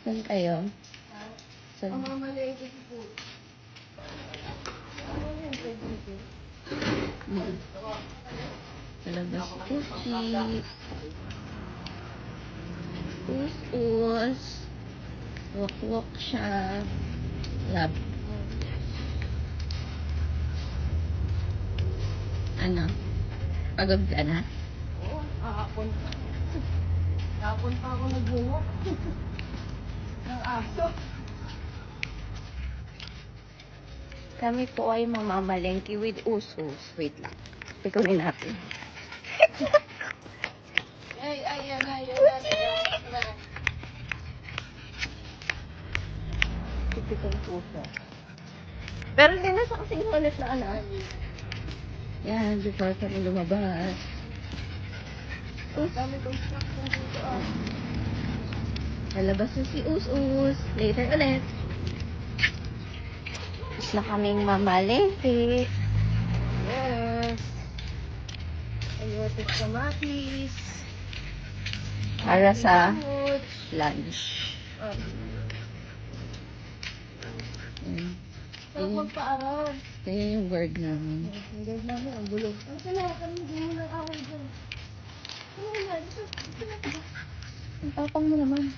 Saan kayo? Saan? Mamamalengke po. Talabas si Kuchi. Us-us. Wak-wak siya. Love. Ano? Pagod ka na? Oo, kahapon. Kahapon pa ako nag-walk. Ng aso. Kami po ay mamamalengke with usos. Wait lang. Pikunin natin. Ayan. Typical puso. Pero hindi na sa kasing ulit na anak. Yan, before kami lumabas. Dami kong stock kung dito ah. Lalabas na si Us-us. Later ulit. Tapos na kaming mamalengke. Yes. Ayotes kamatis. Para sa Lunch. lunch. Yan. Sarap magpaaral. Kaya yung word namin. Ang guys namin, ang bulog. Ang sila, kami gulo ng away dyan. Ano nga, dito na. Ang tapang mo naman.